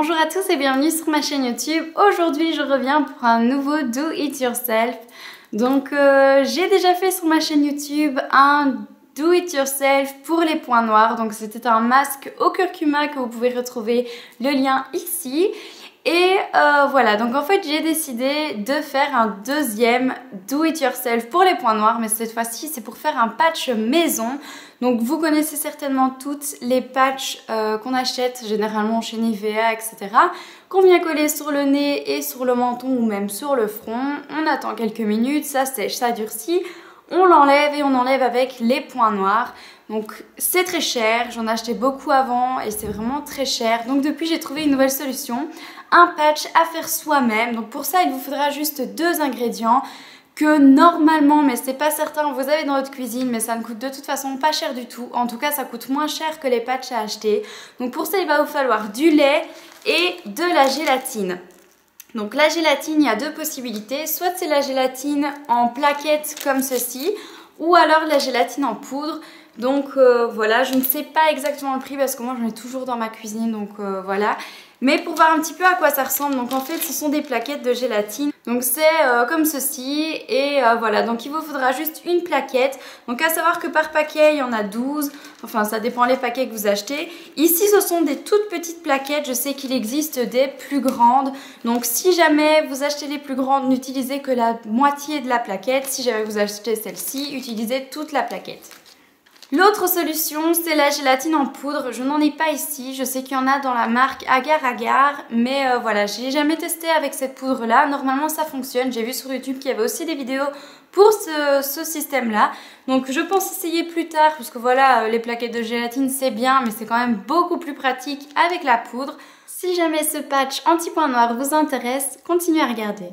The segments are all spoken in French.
Bonjour à tous et bienvenue sur ma chaîne YouTube. Aujourd'hui je reviens pour un nouveau Do It Yourself. Donc j'ai déjà fait sur ma chaîne YouTube un Do It Yourself pour les points noirs. Donc c'était un masque au curcuma que vous pouvez retrouver le lien ici. Et voilà, donc en fait j'ai décidé de faire un deuxième Do It Yourself pour les points noirs, mais cette fois-ci c'est pour faire un patch maison. Donc vous connaissez certainement toutes les patchs qu'on achète généralement chez Nivea, etc. Qu'on vient coller sur le nez et sur le menton ou même sur le front. On attend quelques minutes, ça sèche, ça durcit. On l'enlève et on enlève avec les points noirs. Donc c'est très cher, j'en ai acheté beaucoup avant et c'est vraiment très cher. Donc depuis j'ai trouvé une nouvelle solution, un patch à faire soi-même. Donc pour ça il vous faudra juste 2 ingrédients que normalement, mais c'est pas certain, vous avez dans votre cuisine, mais ça ne coûte de toute façon pas cher du tout. En tout cas ça coûte moins cher que les patchs à acheter. Donc pour ça il va vous falloir du lait et de la gélatine. Donc la gélatine, il y a 2 possibilités, soit c'est la gélatine en plaquettes comme ceci, ou alors la gélatine en poudre. Donc voilà, je ne sais pas exactement le prix parce que moi j'en ai toujours dans ma cuisine, donc voilà. Mais pour voir un petit peu à quoi ça ressemble, donc en fait ce sont des plaquettes de gélatine. Donc c'est comme ceci et voilà, donc il vous faudra juste une plaquette. Donc à savoir que par paquet il y en a 12, enfin ça dépend les paquets que vous achetez. Ici ce sont des toutes petites plaquettes, je sais qu'il existe des plus grandes. Donc si jamais vous achetez les plus grandes, n'utilisez que la moitié de la plaquette. Si jamais vous achetez celle-ci, utilisez toute la plaquette. L'autre solution, c'est la gélatine en poudre. Je n'en ai pas ici. Je sais qu'il y en a dans la marque Agar Agar. Mais voilà, je n'ai jamais testé avec cette poudre-là. Normalement, ça fonctionne. J'ai vu sur YouTube qu'il y avait aussi des vidéos pour ce système-là. Donc, je pense essayer plus tard. Parce que voilà, les plaquettes de gélatine, c'est bien. Mais c'est quand même beaucoup plus pratique avec la poudre. Si jamais ce patch anti-points noirs vous intéresse, continuez à regarder.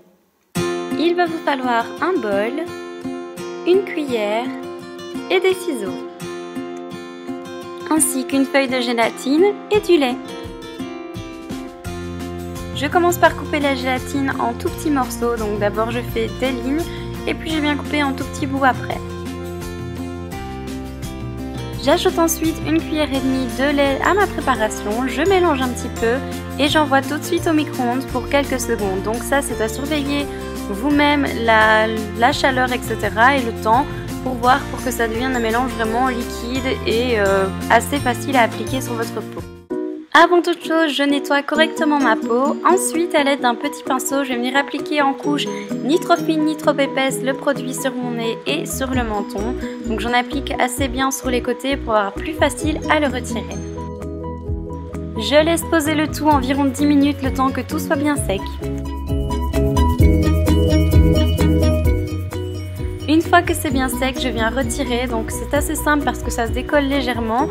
Il va vous falloir un bol, une cuillère et des ciseaux, ainsi qu'une feuille de gélatine et du lait. Je commence par couper la gélatine en tout petits morceaux, donc d'abord je fais des lignes et puis je viens couper en tout petits bouts après. J'ajoute ensuite une cuillère et demie de lait à ma préparation, je mélange un petit peu et j'envoie tout de suite au micro-ondes pour quelques secondes. Donc ça c'est à surveiller vous-même la chaleur, etc. et le temps pour voir pour que ça devienne un mélange vraiment liquide et assez facile à appliquer sur votre peau. Avant toute chose, je nettoie correctement ma peau. Ensuite, à l'aide d'un petit pinceau, je vais venir appliquer en couche ni trop fine ni trop épaisse le produit sur mon nez et sur le menton. Donc j'en applique assez bien sur les côtés pour avoir plus facile à le retirer. Je laisse poser le tout environ 10 minutes le temps que tout soit bien sec. Une fois que c'est bien sec, je viens retirer, donc c'est assez simple parce que ça se décolle légèrement.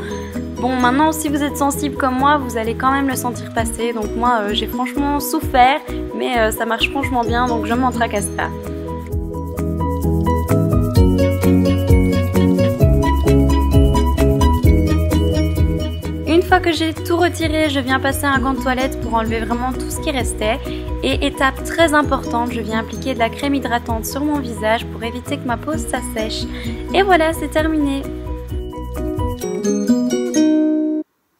Bon, maintenant si vous êtes sensible comme moi, vous allez quand même le sentir passer, donc moi j'ai franchement souffert, mais ça marche franchement bien, donc je m'en tracasse pas. Une fois que j'ai tout retiré, je viens passer un gant de toilette pour enlever vraiment tout ce qui restait. Et étape très importante, je viens appliquer de la crème hydratante sur mon visage pour éviter que ma peau s'assèche. Et voilà, c'est terminé.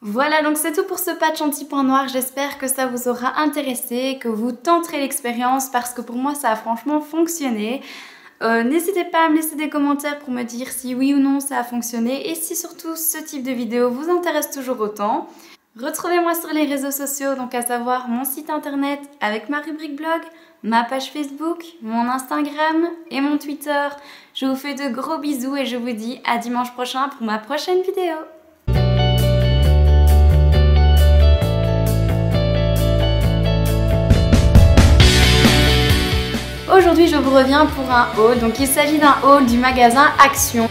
Voilà, donc c'est tout pour ce patch anti-points noirs. J'espère que ça vous aura intéressé, que vous tenterez l'expérience parce que pour moi ça a franchement fonctionné. N'hésitez pas à me laisser des commentaires pour me dire si oui ou non ça a fonctionné et si surtout ce type de vidéo vous intéresse toujours autant. Retrouvez-moi sur les réseaux sociaux, donc à savoir mon site internet avec ma rubrique blog, ma page Facebook, mon Instagram et mon Twitter. Je vous fais de gros bisous et je vous dis à dimanche prochain pour ma prochaine vidéo. Aujourd'hui, je vous reviens pour un haul. Donc il s'agit d'un haul du magasin Action.